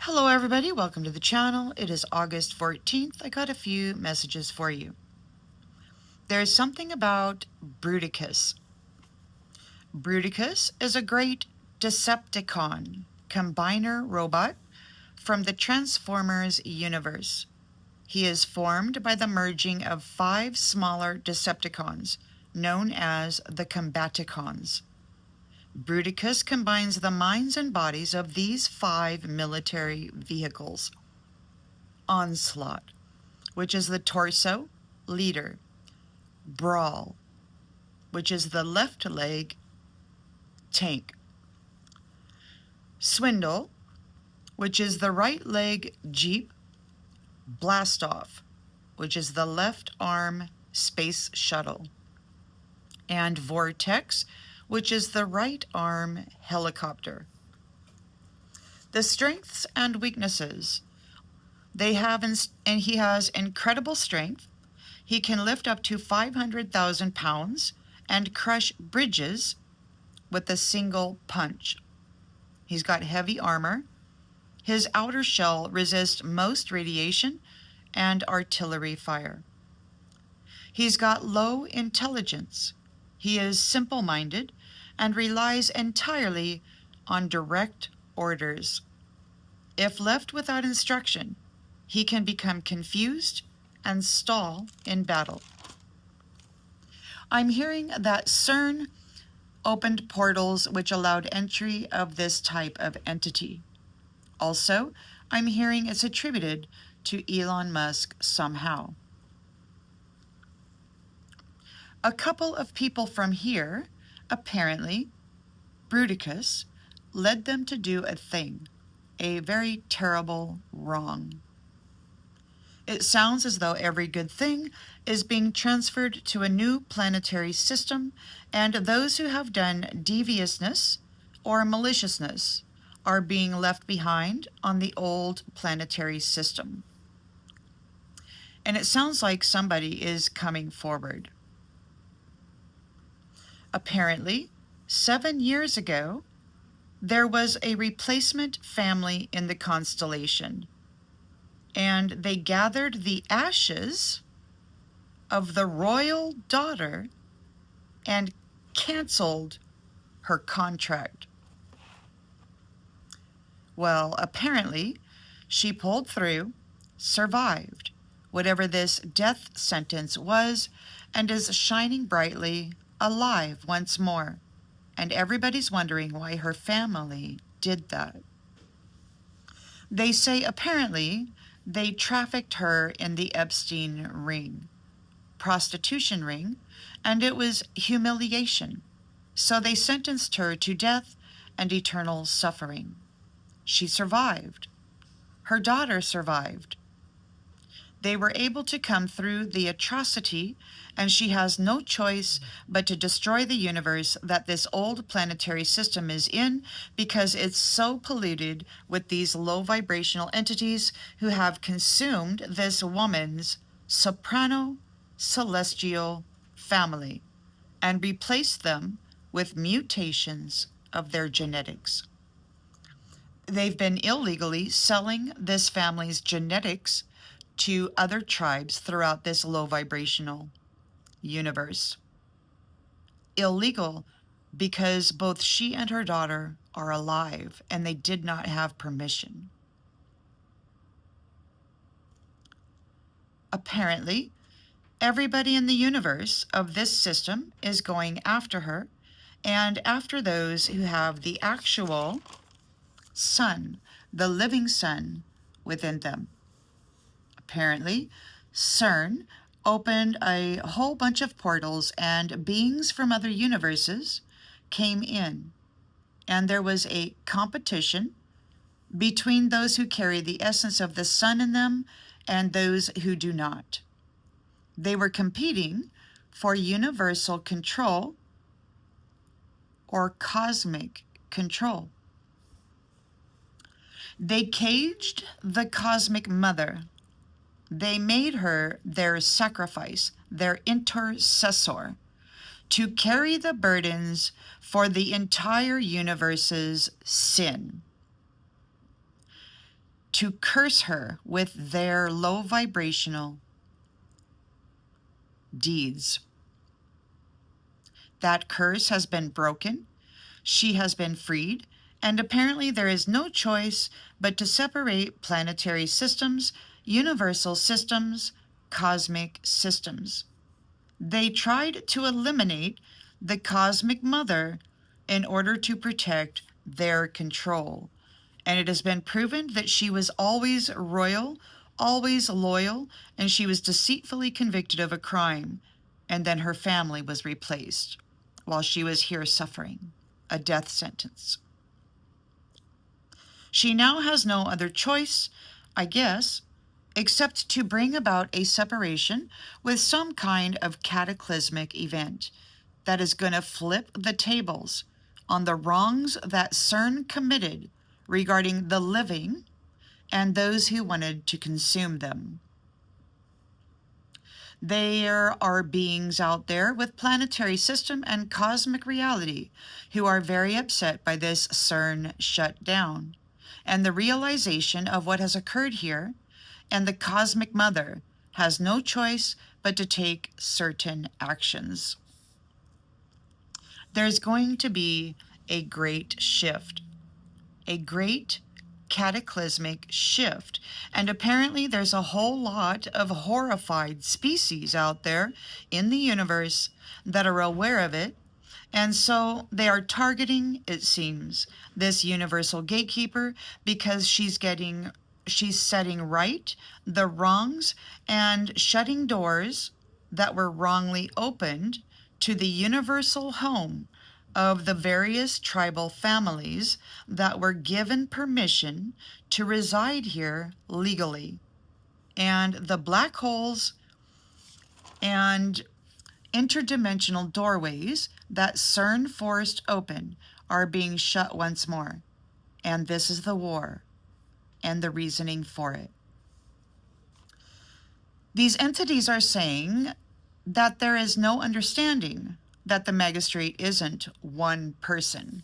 Hello everybody, welcome to the channel. It is August 14th. I got a few messages for you. There's something about Bruticus. Bruticus is a great Decepticon, combiner robot from the Transformers universe. He is formed by the merging of 5 smaller Decepticons, known as the Combaticons. Bruticus combines the minds and bodies of these 5 military vehicles. Onslaught, which is the torso, leader. Brawl, which is the left leg, tank. Swindle, which is the right leg, jeep. Blastoff, which is the left arm, space shuttle. And Vortex, which is the right arm, helicopter. The strengths and weaknesses. He has incredible strength. He can lift up to 500,000 pounds and crush bridges with a single punch. He's got heavy armor. His outer shell resists most radiation and artillery fire. He's got low intelligence. He is simple-minded and relies entirely on direct orders. If left without instruction, he can become confused and stall in battle. I'm hearing that CERN opened portals which allowed entry of this type of entity. Also, I'm hearing it's attributed to Elon Musk somehow. A couple of people from here, apparently, Bruticus, led them to do a thing, a very terrible wrong. It sounds as though every good thing is being transferred to a new planetary system, and those who have done deviousness or maliciousness are being left behind on the old planetary system. And it sounds like somebody is coming forward. Apparently, 7 years ago, there was a replacement family in the constellation, and they gathered the ashes of the royal daughter and canceled her contract. Well, apparently, she pulled through, survived whatever this death sentence was, and is shining brightly, alive once more. And everybody's wondering why her family did that. They say apparently they trafficked her in the Epstein ring, prostitution ring, and it was humiliation. So they sentenced her to death and eternal suffering. She survived. Her daughter survived. They were able to come through the atrocity, and she has no choice but to destroy the universe that this old planetary system is in, because it's so polluted with these low-vibrational entities who have consumed this woman's soprano celestial family and replaced them with mutations of their genetics. They've been illegally selling this family's genetics to other tribes throughout this low-vibrational universe. Illegal because both she and her daughter are alive and they did not have permission. Apparently, everybody in the universe of this system is going after her and after those who have the actual sun, the living sun, within them. Apparently, CERN opened a whole bunch of portals and beings from other universes came in. And there was a competition between those who carry the essence of the sun in them and those who do not. They were competing for universal control or cosmic control. They caged the cosmic mother. They made her their sacrifice, their intercessor, to carry the burdens for the entire universe's sin. to curse her with their low vibrational deeds. That curse has been broken, she has been freed, and apparently there is no choice but to separate planetary systems, universal systems, cosmic systems. They tried to eliminate the cosmic mother in order to protect their control. And it has been proven that she was always royal, always loyal, and she was deceitfully convicted of a crime. And then her family was replaced while she was here suffering a death sentence. She now has no other choice, I guess, except to bring about a separation with some kind of cataclysmic event that is going to flip the tables on the wrongs that CERN committed regarding the living and those who wanted to consume them. There are beings out there with planetary system and cosmic reality who are very upset by this CERN shutdown and the realization of what has occurred here, and the cosmic mother has no choice but to take certain actions. There's going to be a great shift, a great cataclysmic shift. And apparently there's a whole lot of horrified species out there in the universe that are aware of it. And so they are targeting, it seems, this universal gatekeeper because she's setting right the wrongs and shutting doors that were wrongly opened to the universal home of the various tribal families that were given permission to reside here legally. And the black holes and interdimensional doorways that CERN forced open are being shut once more. And this is the war and the reasoning for it. These entities are saying that there is no understanding that the magistrate isn't one person.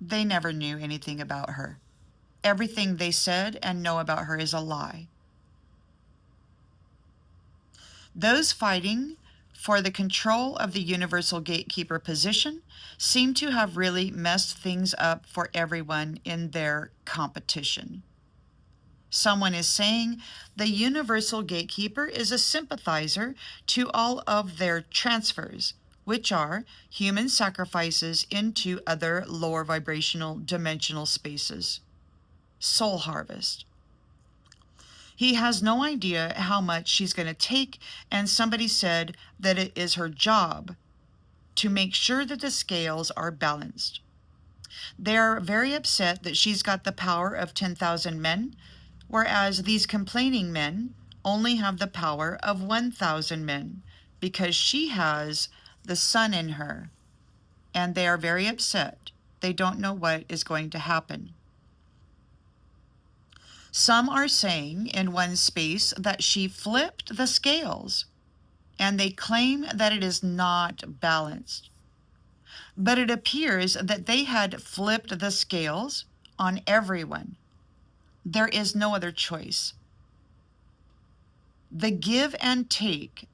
They never knew anything about her. Everything they said and know about her is a lie. Those fighting for the control of the universal gatekeeper position seem to have really messed things up for everyone in their competition. Someone is saying the universal gatekeeper is a sympathizer to all of their transfers, which are human sacrifices into other lower vibrational dimensional spaces. Soul harvest. He has no idea how much she's going to take, and somebody said that it is her job to make sure that the scales are balanced. They're very upset that she's got the power of 10,000 men, whereas these complaining men only have the power of 1,000 men because she has the sun in her, and they are very upset. They don't know what is going to happen. Some are saying in one space that she flipped the scales, and they claim that it is not balanced. But it appears that they had flipped the scales on everyone. There is no other choice. The give and take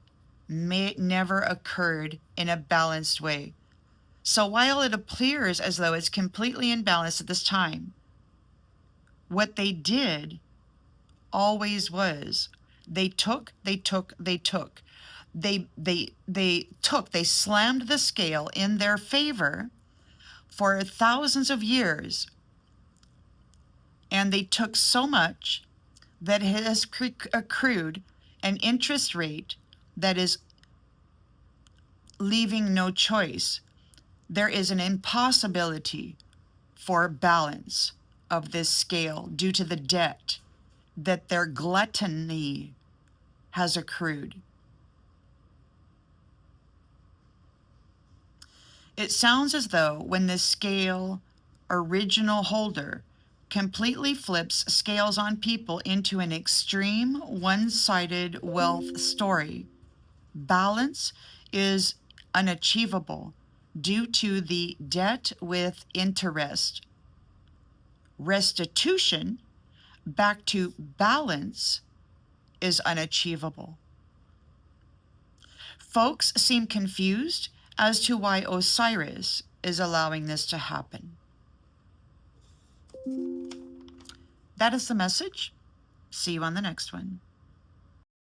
never occurred in a balanced way. So while it appears as though it's completely imbalanced at this time, what they did always was they slammed the scale in their favor for thousands of years. And they took so much that it has accrued an interest rate that is leaving no choice. There is an impossibility for balance of this scale due to the debt that their gluttony has accrued. It sounds as though when the scale original holder completely flips scales on people into an extreme one-sided wealth story, balance is unachievable due to the debt with interest restitution back to balance is unachievable. Folks seem confused as to why Osiris is allowing this to happen. That is the message. See you on the next one.